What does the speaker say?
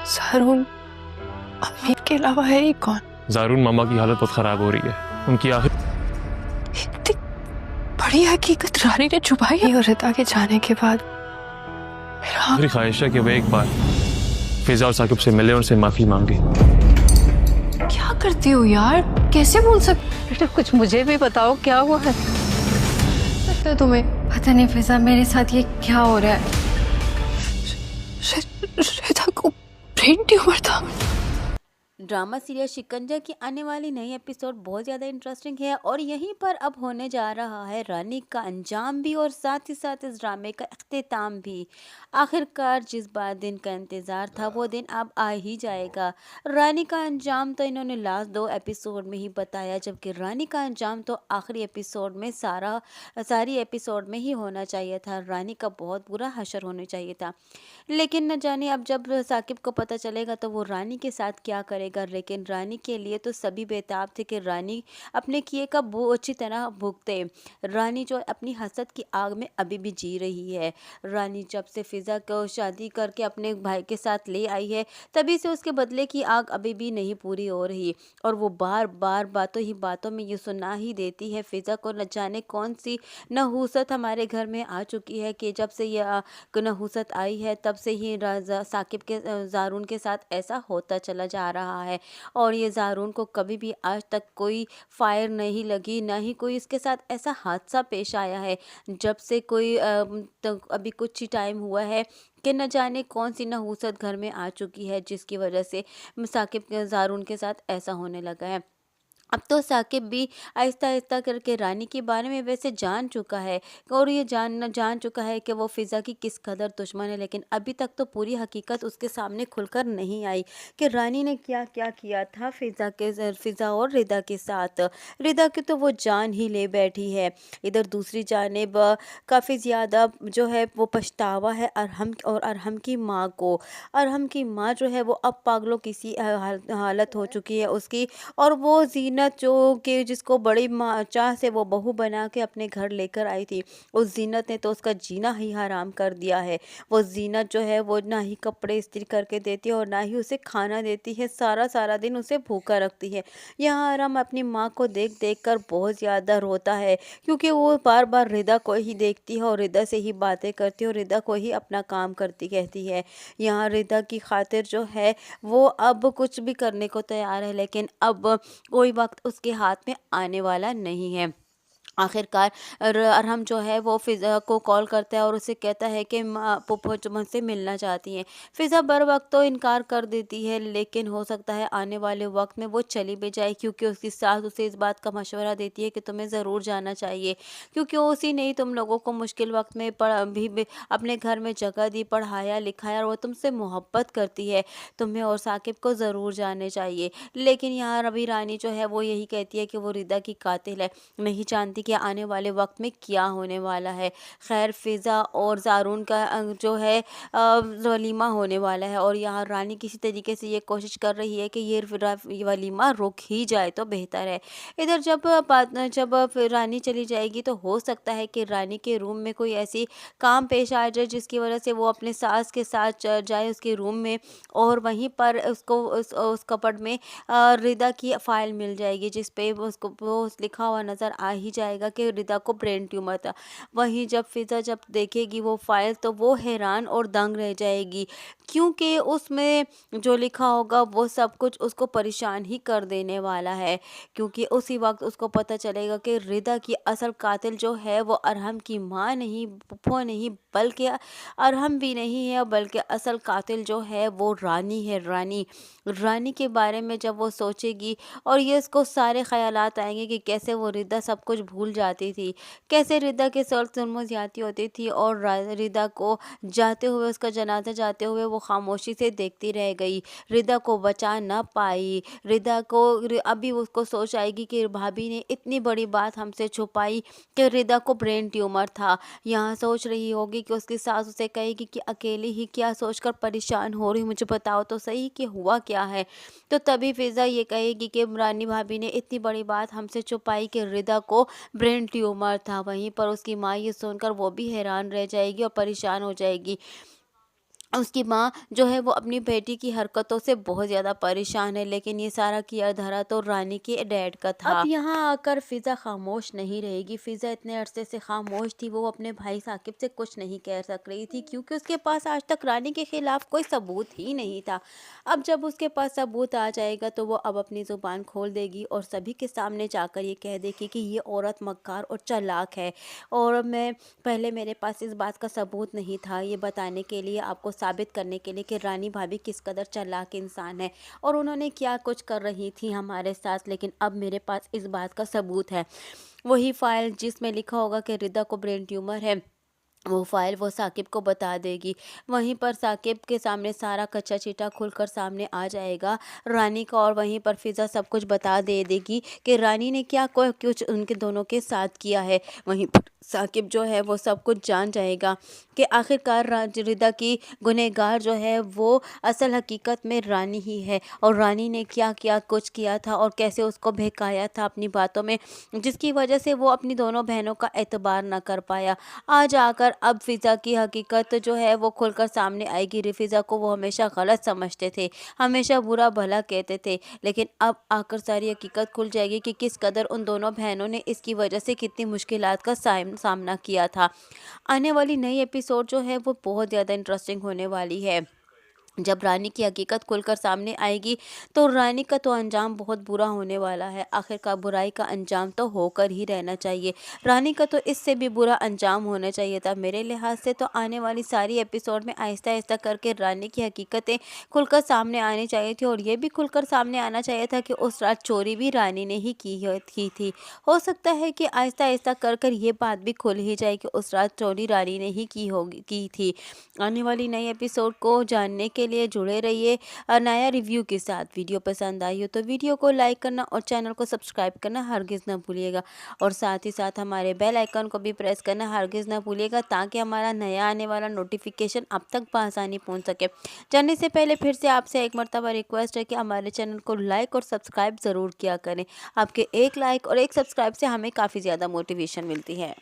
ज़ारून अम्मी के अलावा है ही कौन? ज़ारून मामा की हालत बहुत ख़राब हो रही है। उनकी इतनी बड़ी हकीकत रानी ने छुपाई है। और रिता के जाने के बाद आखिरी ख्वाहिश है कि वह एक बार फिजा और साकिब से मिले और उनसे माफ़ी मांगे। क्या करती हो यार, कैसे बोल सकते? बेटा कुछ मुझे भी बताओ, क्या हुआ है? लगता है तुम्हें पता नहीं फिजा, मेरे साथ ये क्या हो रहा है। रिता को ब्रेन ट्यूमर था। ड्रामा सीरियल शिकंजा की आने वाली नई एपिसोड बहुत ज़्यादा इंटरेस्टिंग है और यहीं पर अब होने जा रहा है रानी का अंजाम भी और साथ ही साथ इस ड्रामे का अख्तिताम भी। आखिरकार जिस दिन का इंतज़ार था वो दिन अब आ ही जाएगा। रानी का अंजाम तो इन्होंने लास्ट 2 एपिसोड में ही बताया, जबकि रानी का अंजाम तो आखिरी एपिसोड में सारी एपिसोड में ही होना चाहिए था। रानी का बहुत बुरा हशर होने चाहिए था, लेकिन न जाने अब जब साकिब को पता चलेगा तो वो रानी के साथ क्या करेगा। लेकिन रानी के लिए तो सभी बेताब थे कि रानी अपने किए का अच्छी तरह भुगते। रानी जो अपनी हसद की आग में अभी भी जी रही है। रानी जब से फिजा को शादी करके अपने भाई के साथ ले आई है तभी से उसके बदले की आग अभी भी नहीं पूरी हो रही और वो बार बार बातों ही बातों में ये सुना ही देती है फिजा को। न जाने कौन सी नहूसत हमारे घर में आ चुकी है कि जब से ये नहूसत आई है तब से ही साकिब के ज़ारून के साथ ऐसा होता चला जा रहा है। और ये ज़ारून को कभी भी आज तक कोई फायर नहीं लगी, ना ही कोई इसके साथ ऐसा हादसा पेश आया है जब से कोई तो अभी कुछ ही टाइम हुआ है कि न जाने कौन सी नहूसत घर में आ चुकी है जिसकी वजह से साकिब के ज़ारून के साथ ऐसा होने लगा है। अब तो साकिब भी आहिस्ता आहिस्ता करके रानी के बारे में वैसे जान चुका है और ये जान चुका है कि वो फ़िज़ा की किस कदर दुश्मन है, लेकिन अभी तक तो पूरी हकीकत उसके सामने खुलकर नहीं आई कि रानी ने क्या क्या किया था फ़िज़ा और रिदा के साथ। रिदा की तो वो जान ही ले बैठी है। इधर दूसरी जानिब काफ़ी ज़्यादा जो है वो पछतावा है अरहम की माँ को। अरहम की माँ जो है वो अब पागलों की सी हालत हो चुकी है उसकी, और वो जीनत जो कि जिसको बड़ी चाह से वो बहू बना के अपने घर लेकर आई थी, उस जीनत ने तो उसका जीना ही हराम कर दिया है। वो जीनत जो है वो ना ही कपड़े इस्त्री करके देती है और ना ही उसे खाना देती है, सारा दिन उसे भूखा रखती है। यहाँ अरहम अपनी माँ को देख देख कर बहुत ज़्यादा रोता है क्योंकि वो बार बार रिदा को ही देखती है और रिदा से ही बातें करती है और रिदा को ही अपना काम करती कहती है। यहाँ रिदा की खातिर जो है वो अब कुछ भी करने को तैयार है, लेकिन अब कोई वक्त उसके हाथ में आने वाला नहीं है। आखिरकार अरहम जो है वो फ़िज़ा को कॉल करता है और उसे कहता है कि पुप्पो जो मुझसे मिलना चाहती हैं। फ़िज़ा बर वक्त तो इनकार कर देती है, लेकिन हो सकता है आने वाले वक्त में वो चली भी जाए क्योंकि उसकी सास उसे इस बात का मशवरा देती है कि तुम्हें ज़रूर जाना चाहिए, क्योंकि उसी ने ही तुम लोगों को मुश्किल वक्त में भी अपने घर में जगह दी, पढ़ाया लिखाया, और वो तुमसे मोहब्बत करती है। तुम्हें और साकिब को ज़रूर जाने चाहिए। लेकिन यहाँ रवि रानी जो है वो यही कहती है कि वो रिदा की कातिल है, नहीं जानती कि आने वाले वक्त में क्या होने वाला है। खैर फ़िज़ा और ज़ारून का जो है वलीमा होने वाला है और यहाँ रानी किसी तरीके से ये कोशिश कर रही है कि ये वलीमा रुक ही जाए तो बेहतर है। इधर जब रानी चली जाएगी तो हो सकता है कि रानी के रूम में कोई ऐसी काम पेश आ जाए जिसकी वजह से वो अपने सास के साथ चल जाए उसके रूम में, और वहीं पर उसको उस कपबोर्ड में रिदा की फ़ाइल मिल जाएगी जिस पे उसको वो लिखा हुआ नज़र आ ही जाएगा कि रिदा को ब्रेन ट्यूमर था। वहीं जब फ़िज़ा जब देखेगी वो फाइल तो वो हैरान और दंग रह जाएगी क्योंकि उसमें जो लिखा होगा वो सब कुछ उसको परेशान ही कर देने वाला है, क्योंकि उसी वक्त उसको पता चलेगा कि रिदा की असल कातिल जो है वो अरहम की माँ नहीं, पुप्पो नहीं, बल्कि अरहम भी नहीं है, बल्कि असल कातिल जो है वो रानी है। रानी के बारे में जब वो सोचेगी और ये इसको सारे ख्यालात आएंगे कि कैसे वो रिदा सब कुछ भूल जाती थी, कैसे रिदा के सर तुरमुज़ ज़्यादती होती थी और रिदा को जाते हुए, उसका जनाजा जाते हुए वो खामोशी से देखती रह गई, रिदा को बचा ना पाई। रिदा को अभी उसको सोच आएगी कि भाभी ने इतनी बड़ी बात हमसे छुपाई कि रिदा को ब्रेन ट्यूमर था। यहाँ सोच रही होगी कि उसकी सास उसे कहेगी कि अकेली ही क्या सोचकर परेशान हो रही, मुझे बताओ तो सही कि हुआ क्या है। तो तभी फ़िज़ा ये कहेगी कि रानी भाभी ने इतनी बड़ी बात हमसे छुपाई कि रिदा को ब्रेन ट्यूमर था। वहीं पर उसकी माँ ये सुनकर वो भी हैरान रह जाएगी और परेशान हो जाएगी। उसकी माँ जो है वो अपनी बेटी की हरकतों से बहुत ज़्यादा परेशान है, लेकिन ये सारा किया धरा तो रानी के डैड का था। अब यहाँ आकर फिज़ा खामोश नहीं रहेगी। फिज़ा इतने अरसे से खामोश थी, वो अपने भाई साकिब से कुछ नहीं कह सक रही थी क्योंकि उसके पास आज तक रानी के खिलाफ कोई सबूत ही नहीं था। अब जब उसके पास सबूत आ जाएगा तो वो अब अपनी ज़ुबान खोल देगी और सभी के सामने जाकर ये कह देगी कि ये औरत मक्कार और चालाक है, और मैं पहले मेरे पास इस बात का सबूत नहीं था ये बताने के लिए, आपको साबित करने के लिए कि रानी भाभी किस कदर चालाक इंसान है और उन्होंने क्या कुछ कर रही थी हमारे साथ, लेकिन अब मेरे पास इस बात का सबूत है। वही फाइल जिसमें लिखा होगा कि रिदा को ब्रेन ट्यूमर है, वो फाइल वो साकिब को बता देगी। वहीं पर साकिब के सामने सारा कच्चा चिट्ठा खुलकर सामने आ जाएगा रानी का, और वहीं पर फिज़ा सब कुछ बता दे देगी कि रानी ने क्या कुछ उनके दोनों के साथ किया है। वहीं पर साकिब जो है वो सब कुछ जान जाएगा कि आखिरकार रिदा की गुनहगार जो है वो असल हकीकत में रानी ही है, और रानी ने क्या क्या कुछ किया था और कैसे उसको बहकाया था अपनी बातों में, जिसकी वजह से वो अपनी दोनों बहनों का एतबार ना कर पाया। आज आकर अब फिज़ा की हकीकत जो है वो खुलकर सामने आएगी। फिज़ा को वो हमेशा गलत समझते थे, हमेशा बुरा भला कहते थे, लेकिन अब आकर सारी हकीकत खुल जाएगी कि किस कदर उन दोनों बहनों ने इसकी वजह से कितनी मुश्किलात का सामना किया था। आने वाली नई एपिसोड जो है वो बहुत ज़्यादा इंटरेस्टिंग होने वाली है। जब रानी की हकीकत खुलकर सामने आएगी तो रानी का तो अंजाम बहुत बुरा होने वाला है। आखिरकार बुराई का अंजाम तो होकर ही रहना चाहिए। रानी का तो इससे भी बुरा अंजाम होना चाहिए था। मेरे लिहाज से तो आने वाली सारी एपिसोड में आहिस्ता आहिस्ता करके रानी की हकीकतें खुलकर सामने आनी चाहिए थी, और ये भी खुलकर सामने आना चाहिए था कि उस रात चोरी भी रानी ने ही की थी। हो सकता है कि आहिस्ता आहिस्ता कर कर ये बात भी खुल ही जाए कि उस रात चोरी रानी ने ही की थी। आने वाली नई एपिसोड को जानने के लिए जुड़े रहिए नया रिव्यू के साथ। वीडियो पसंद आई हो तो वीडियो को लाइक करना और चैनल को सब्सक्राइब करना हरगिज़ ना भूलिएगा, और साथ ही साथ हमारे बेल आइकन को भी प्रेस करना हरगिज़ ना भूलिएगा, ताकि हमारा नया आने वाला नोटिफिकेशन आप तक बआसानी पहुंच सके। जानने से पहले फिर से आपसे एक मरतबा रिक्वेस्ट है कि हमारे चैनल को लाइक और सब्सक्राइब ज़रूर किया करें। आपके एक लाइक और एक सब्सक्राइब से हमें काफ़ी ज़्यादा मोटिवेशन मिलती है।